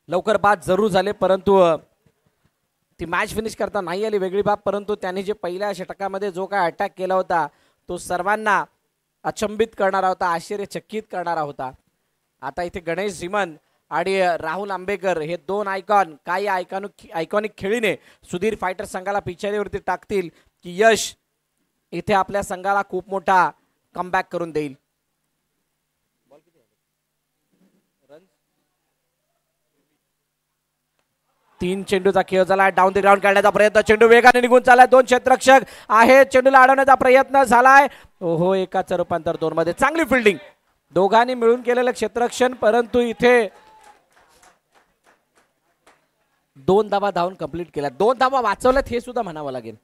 लवकर बाद जरूर झाले परंतु ती मॅच फिनिश करता नाही आली वेगळी बाब. परंतु त्यांनी जे पहिल्या षटकामध्ये जो काय अटॅक केला होता तो सर्वांना अचंबित करणारा होता, आश्चर्यचकित करणारा होता. आता इथे गणेश झिमन आणि राहुल आंबेकर हे 2 आयकॉन काही आयकॉनिक खेळीने सुधीर फायटर संघाला पिछाडीवरती टाकतील की यश इथे आपल्या संघाला खूप मोठा कमबॅक करून देईल. 3 चेंडूचा खेळ झाला. डाऊन द ग्राउंड काढण्याचा प्रयत्न, चेंडू वेगाने निघून चाललाय. 2 क्षेत्ररक्षक आहे, चेंडूला अडवण्याचा प्रयत्न झालाय. ओहो, एकाचं रूपांतर 2 मध्ये. चांगली फिल्डिंग दोघांनी मिळून केलेलं क्षेत्ररक्षण. परंतु इथे 2 धावा धावून कंप्लीट केल्या. 2 धावा वाचवल्यात हे सुद्धा म्हणावं लागेल.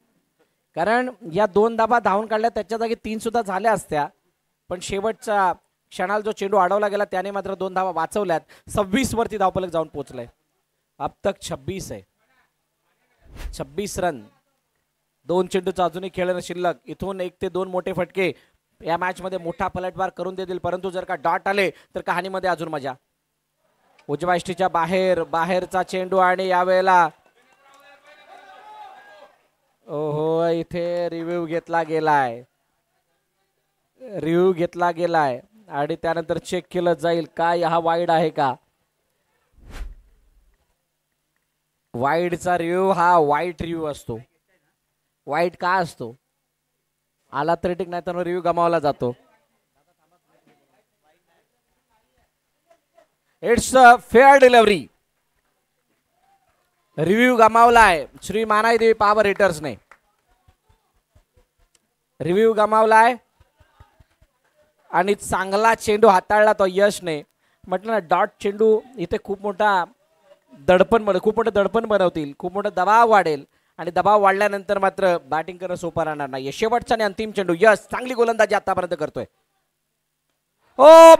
कारण या 2 धावा धावून काढल्या त्याच्या जागी 3 सुद्धा झाल्या असत्या. पण शेवटच्या क्षणाला जो चेंडू अडवला गेला त्याने मात्र 2 धावा वाचवल्यात. 26 वरती धावफलक जाऊन पोहोचलाय. अब तक 26 आहे. 26 रन. 2 चेंडूचा अजूनही खेळणं शिल्लक. इथून 1 ते 2 मोठे फटके या मॅच मध्ये मोठा पलटवार करून देतील. परंतु जर का डॉट आले तर कहाणीमध्ये अजून मजा. उजव्या यष्टीच्या बाहेरचा चेंडू आणि यावेळेला ओहो, इथे रिव्ह्यू घेतला गेलाय आणि त्यानंतर चेक केलं जाईल काय हा वाईड आहे का. वाईडचा रिव्ह्यू हा वाईट रिव्ह्यू असतो. वाईट का असतो? आला तरी ठीक, नाही तर रिव्ह्यू गमावला जातो. It's a fair delivery. Review गमावलाय श्री मानाई देवी पॉवर हिटर्सने. रिव्ह्यू गमावलाय आणि चांगला चेंडू हाताळला तो यशने. म्हटलं ना, डॉट चेंडू इथे खूप मोठं दडपण बनवतील, खूप मोठा दबाव वाढेल आणि दबाव वाढल्यानंतर मात्र बॅटिंग करणं सोपं राहणार नाही. शेवटचा आणि अंतिम चेंडू यश चांगली गोलंदाजी आतापर्यंत करतोय. ओ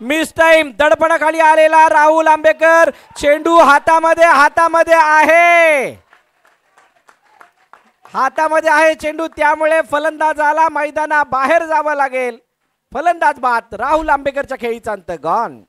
मिस टाइम दडपणाखाली आलेला राहुल आंबेकर. चेंडू हातामध्ये आहे चेंडू, त्यामुळे फलंदाजाला मैदाना बाहेर जावं लागेल. फलंदाज बाद. राहुल आंबेकरच्या खेळीचा अंत गॉन.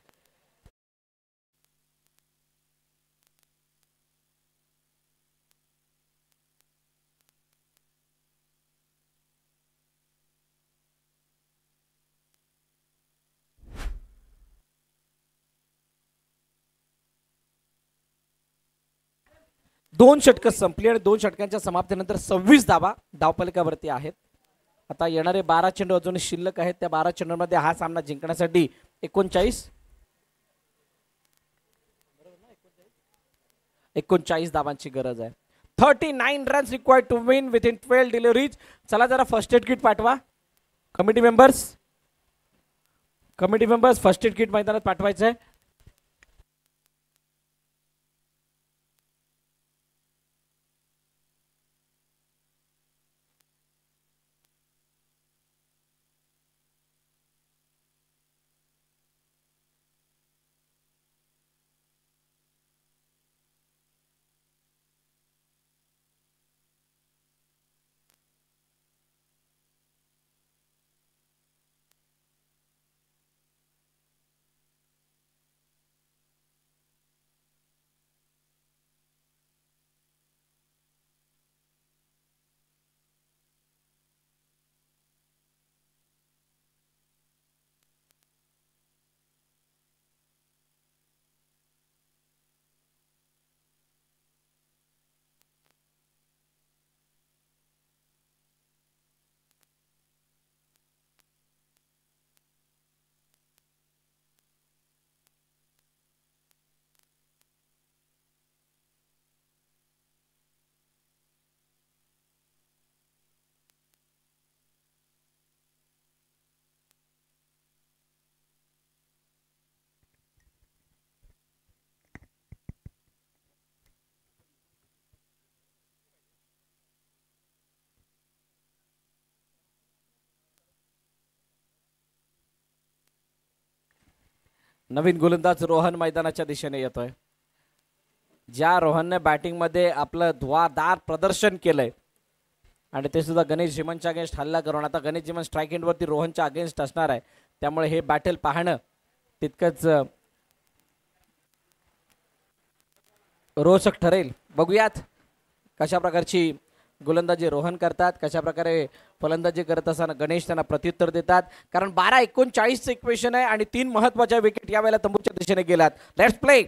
दोन षटकं संपली आणि 2 षटकांच्या समाप्तीनंतर 26 धावा धावफलकावरती आहेत. आता येणारे 12 चेंडू अजून शिल्लक आहेत. त्या 12 चेंडूंमध्ये हा सामना जिंकण्यासाठी 39 धावांची गरज आहे. 39 runs required to win within 12 deliveries. चला जरा फर्स्ट एड किट पाठवा. Committee members first aid kit मैदानात पाठवायचं आहे. नवीन गोलंदाज रोहन मैदानाच्या दिशेने येतोय. ज्या रोहनने बॅटिंग मध्ये आपलं धुवाधार प्रदर्शन केलंय आणि ते सुद्धा गणेश झिमनच्या अगेन्स्ट हल्ला करून, आता गणेश झिमन स्ट्राईक एंड वरती रोहनच्या अगेन्स्ट असणार आहे. त्यामुळे हे बॅटल पाहणं तितकंच रोचक ठरेल. बघूयात कशा प्रकारची गोलंदाजी रोहन करतात, कशा प्रकारे फलंदाजी करत असताना गणेश त्यांना प्रत्युत्तर देतात. कारण 12-39 इक्वेशन आहे आणि 3 महत्वाच्या विकेट यावेळेला तंबूच्या दिशेने गेलात. Let's play.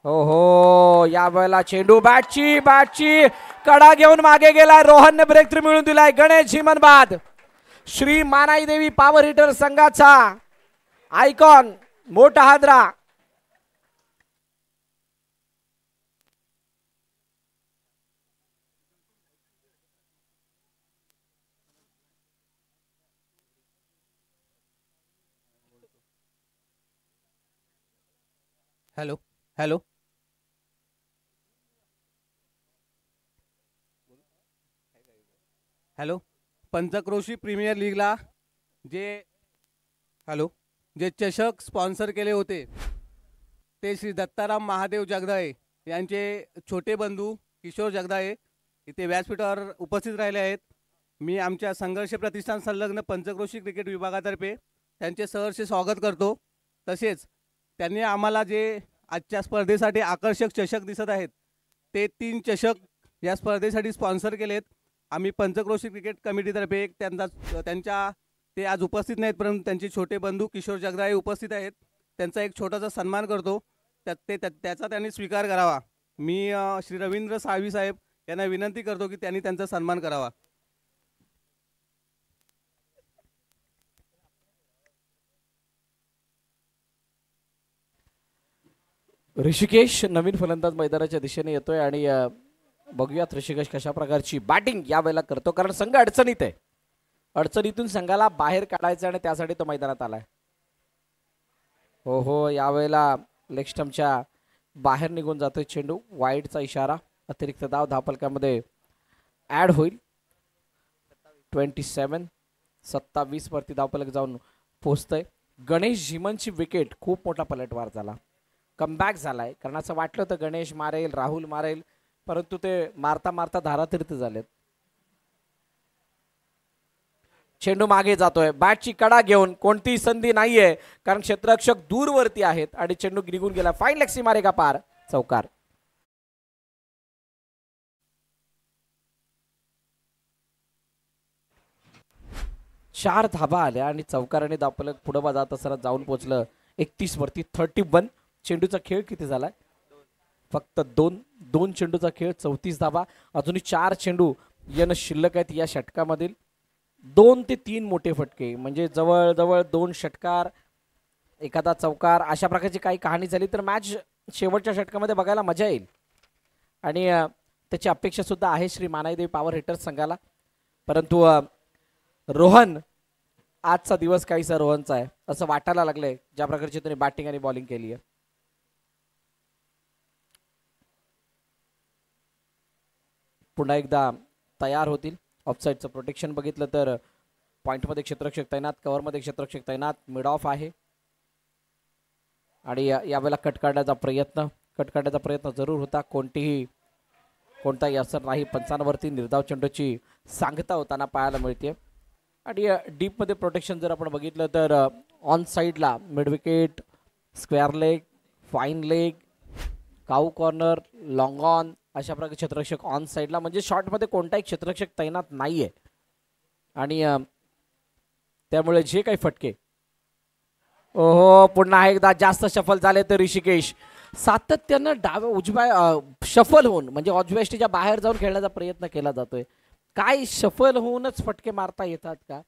हो यावेळेला चेंडू बॅटची कडा घेऊन मागे गेला. रोहनने ब्रेक थ्रू मिळून दिलाय. गणेश झिमन बाद. श्री मानाई देवी पॉवर हिटर संघाचा आयकॉन मोठा हादरा. Hello hello hello Panchkroshi premier लीगला जे चषक स्पॉन्सर केले होते ते श्री दत्ताराम महादेव जगदाळे यांचे छोटे बंधू किशोर जगदाळे इथे व्यासपीठावर उपस्थित राहिले आहेत. मी आमच्या संघर्ष प्रतिष्ठान संलग्न पंचक्रोशी क्रिकेट विभागातर्फे त्यांचे सहर्ष स्वागत करतो. तसेच त्यांनी आम्हाला जे आजच्या स्पर्धेसाठी आकर्षक चषक दिसत आहेत ते 3 चषक या स्पर्धेसाठी स्पॉन्सर केलेत. आम्ही पंचक्रोशी क्रिकेट कमिटीतर्फे ते आज उपस्थित नाहीत, परंतु त्यांचे छोटे बंधू किशोर जगदाळे उपस्थित आहेत. त्यांचा एक छोटासा सन्मान करतो, त्याचा त्यांनी स्वीकार करावा. मी श्री रवींद्र साळवी साहेब यांना विनंती करतो की त्यांनी त्यांचा सन्मान करावा. ऋषिकेश नवीन फलंदाज मैदानाच्या दिशेने येतोय आणि बघूयात ऋषिकेश कशा प्रकारची बॅटिंग यावेळेला करतो. कारण संघ अडचणीत आहे. अडचणीतून संघाला बाहेर काढायचं आणि त्यासाठी तो मैदानात आलाय. हो यावेळेला लेग स्टंपच्या बाहेर निघून जातोय चेंडू. वाईडचा इशारा. अतिरिक्त धाव धावफलकामध्ये ऍड होईल. 27 वरती धावफलक जाऊन पोहोचतंय. गणेश झिमनची विकेट. खूप मोठा पलटवार झाला, कमबॅक झालाय. कारण असं वाटलं तर गणेश मारेल, राहुल मारेल, परंतु ते मारता मारता धारातीर्थ झालेत. चेंडू मागे जातोय, बॅटची कडा घेऊन कोणतीही संधी नाहीये कारण क्षेत्ररक्षक दूरवरती आहेत आणि चेंडू निघून गेला. फाईन लेग सीमा रेगा पार, चौकार. चार धाबा आल्या आणि चौकाराने धावफलक पुढे जात असताना जाऊन पोहोचलं 31 वरती. 31. चेंडूचा खेळ किती झालाय? फक्त दोन चेंडूचा खेळ, 34 धाबा. अजूनही 4 चेंडू येणं शिल्लक आहेत या षटकामधील. 2 ते 3 मोठे फटके म्हणजे जवळजवळ 2 षटकार, एखादा चौकार, अशा प्रकारची काही कहाणी झाली तर मॅच शेवटच्या षटकामध्ये बघायला मजा येईल. आणि त्याची अपेक्षा सुद्धा आहे श्री मानाईदेवी पॉवर हिटर्स संघाला. परंतु रोहन, आजचा दिवस काहीसा रोहनचा आहे असं वाटायला लागलंय ज्या प्रकारची त्यांनी बॅटिंग आणि बॉलिंग केली आहे. पुन्हा एकदा तयार होतील. ऑफसाईडचं प्रोटेक्शन बघितलं तर पॉइंटमध्ये क्षेत्ररक्षक तैनात, कव्हरमध्ये क्षेत्ररक्षक तैनात, मिड ऑफ आहे. आणि यावेळेला कट काढण्याचा प्रयत्न जरूर होता. कोणताही असर नाही. पंचांवरती निर्धाव चेंडूची सांगता होताना पाहायला मिळते. आणि डीपमध्ये प्रोटेक्शन जर आपण बघितलं तर ऑन साईडला mid wicket, square leg, fine leg, cow corner, long on, अशा प्रकारे क्षेत्ररक्षक ऑन साईडला, म्हणजे शॉटमध्ये कोणताही क्षेत्ररक्षक तैनात नाहीये. आणि त्यामुळे जे काही फटके, ओहो, पुन्हा एकदा जास्त शफल झाले तर ऋषिकेश सातत्यानं डाव्या उजव्या शफल होऊन म्हणजे ऑब्जेक्टिव्हच्या बाहेर जाऊन खेळण्याचा प्रयत्न केला जातोय. काय शफल होऊनच फटके मारता येतात का?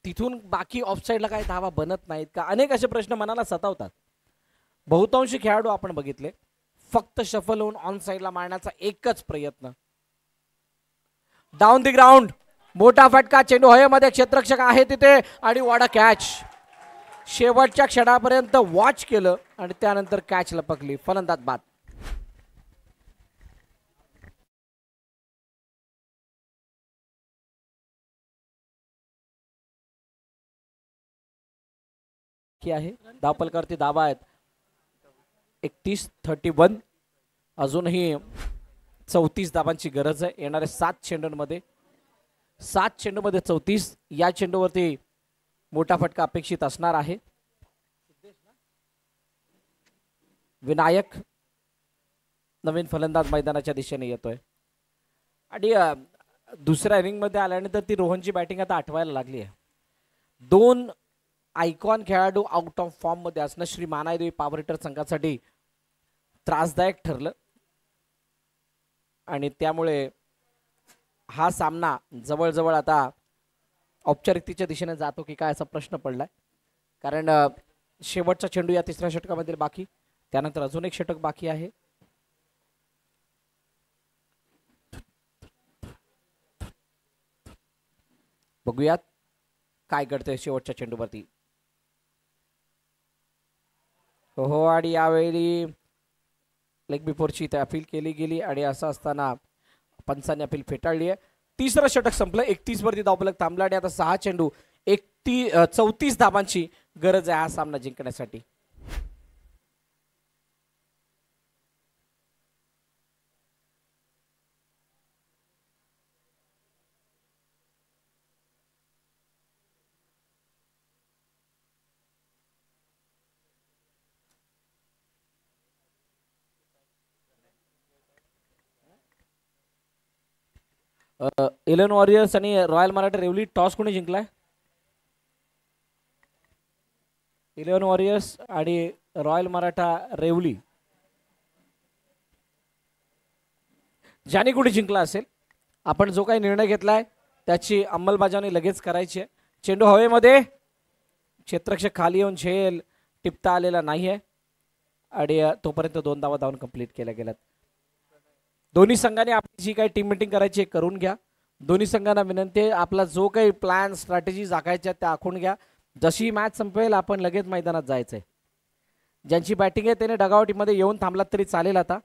तिथून बाकी ऑफसाईडला काय धावा बनत नाहीत का? अनेक असे प्रश्न मनाला सतावतात. बहुतांशी खेळाडू आपण बघितले फक्त शफल होऊन ऑन साईडला मारण्याचा एकच प्रयत्न. डाऊन द ग्राउंड, मोठा फटका, चेंडू हवेमध्ये, क्षेत्ररक्षक आहे तिथे आणि वॉट अ कॅच. शेवटच्या क्षणापर्यंत वॉच केलं आणि त्यानंतर कॅच लपकली. फलंदाज बाद. आहे धावफलकावरती धाबा आहेत 31-31. अजूनही 34 धाबांची गरज आहे येणाऱ्या 7 चेंडूंमध्ये. 7 चेंडूमध्ये 34. या चेंडूवरती मोठा फटका अपेक्षित असणार आहे. विनायक नवीन फलंदाज मैदानाच्या दिशेने येतोय. आणि दुसऱ्या इनिंग मध्ये आल्यानंतर ती रोहनची बॅटिंग आता आठवायला लागली आहे. 2 आयकॉन खेळाडू आउट ऑफ फॉर्म मध्ये असणं श्री मानाईदेवी पॉवर हिटर संघासाठी त्रासदायक ठरलं आणि त्यामुळे हा सामना जवळजवळ आता औपचारिकतेच्या दिशेने जातो की काय असा प्रश्न पडलाय. कारण शेवटचा चेंडू या तिसऱ्या षटकामध्ये बाकी, त्यानंतर अजून एक षटक बाकी आहे. बघूयात काय घडतंय शेवटच्या चेंडूवरती. हो, आणि यावेळी लेग बिफोरची अपील केली गेली आणि असं असताना पंचांनी अपील फेटाळली आहे. तिसरं षटक संपलं. 31 वरती धावफलक थांबला आणि आता 6 चेंडू 34 धाबांची गरज आहे हा सामना जिंकण्यासाठी. इलेव्हन वॉरियर्स आणि रॉयल मराठा रेवली टॉस कोणी जिंकलाय? इलेव्हन वॉरियर्स आणि रॉयल मराठा रेवली. ज्याने कुठे जिंकला असेल आपण जो काही निर्णय घेतलाय त्याची अंमलबजावणी लगेच करायची आहे. चेंडू हवेमध्ये, क्षेत्ररक्षक खाली येऊन झेल टिपता आलेला नाहीये आणि तोपर्यंत 2 धावा धावून कंप्लीट केल्या गेल्यात. दोन्ही संघाने आपली जी काही टीम मीटिंग करायची करून घ्या. दोन्ही संघांना विनंती आहे आपला जो काही प्लॅन स्ट्रॅटेजी आखायच्या त्या आखून घ्या. जशी मॅच संपेल आपण लगेच मैदानात जायचंय. ज्यांची बॅटिंग आहे त्याने डगावटीमध्ये येऊन थांबलात तरी चालेल. आता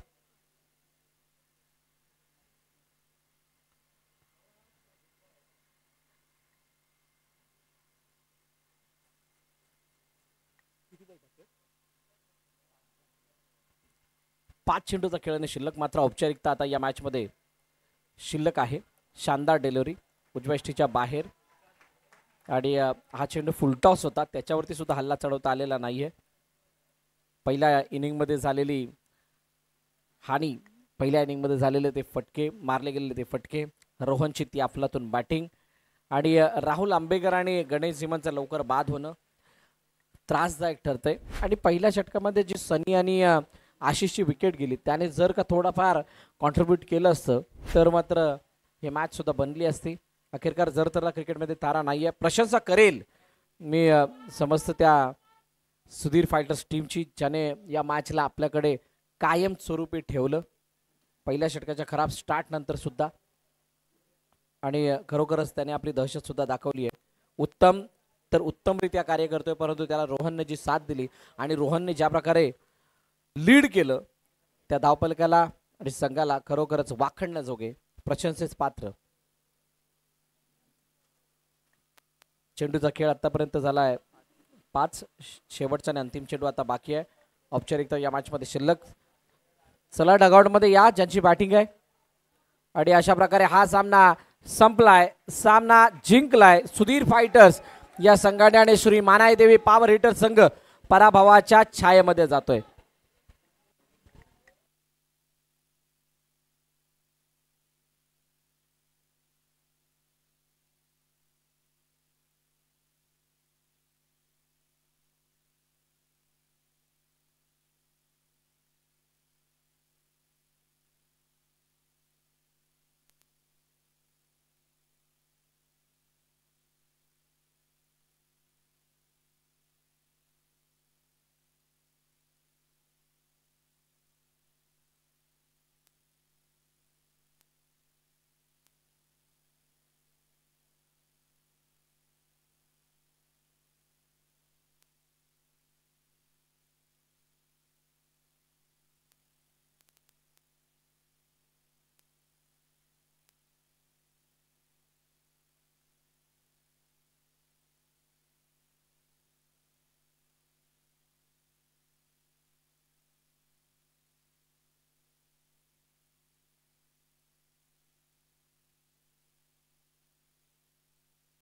पाच चेंडूचा खेळणे शिल्लक, मात्र औपचारिकता आता या मॅच मध्ये शिल्लक आहे. शानदार डिलिव्हरी उजव्या यष्टीच्या बाहेर. आणि हा चेंडू फुलटॉस होता, त्याच्यावरती सुद्धा हल्ला चढवता आलेला नाहीये. पहिल्या इनिंगमध्ये झालेली हानी, पहिल्या इनिंगमध्ये झालेले ते फटके, मारले गेलेले ते फटके, रोहनची ती अफलातून बॅटिंग आणि राहुल आंबेकर आणि गणेश झिमनचं लवकर बाद होणं त्रासदायक ठरतंय. आणि पहिल्या षटकामध्ये जी सनी आणि आशिषची विकेट गेली, त्याने जर का थोडाफार कॉन्ट्रीब्यूट केलं असतं तर मात्र हे मॅच सुद्धा बनली असती. अखेरकार जर तरला क्रिकेटमध्ये तारा नाही आहे. प्रशंसा करेल मी समजतं त्या सुधीर फायटर्स टीमची, ज्याने या मॅचला आपल्याकडे कायम स्वरूपी ठेवलं पहिल्या षटकाच्या खराब स्टार्ट नंतर सुद्धा. आणि खरोखरच त्याने आपली दहशत सुद्धा दाखवली आहे. उत्तम तर उत्तमरित्या कार्य करतोय, परंतु त्याला रोहनने जी साथ दिली आणि रोहनने ज्या प्रकारे लीड केलं त्या धावपलकाला आणि संघाला खरोखरच वाखणण्याजोगे, प्रशंसेस पात्र. चेंडूचा खेळ आतापर्यंत झालाय 5. शेवटचा आणि अंतिम चेंडू आता बाकी आहे. औपचारिकता या मॅच मध्ये शिल्लक. चला डगआउट मध्ये या ज्यांची बॅटिंग आहे. आणि अशा प्रकारे हा सामना संपलाय, सामना जिंकलाय सुधीर फायटर्स या संघाने आणि श्री मानाई देवी पॉवर हिटर संघ पराभवाच्या छायेमध्ये जातोय.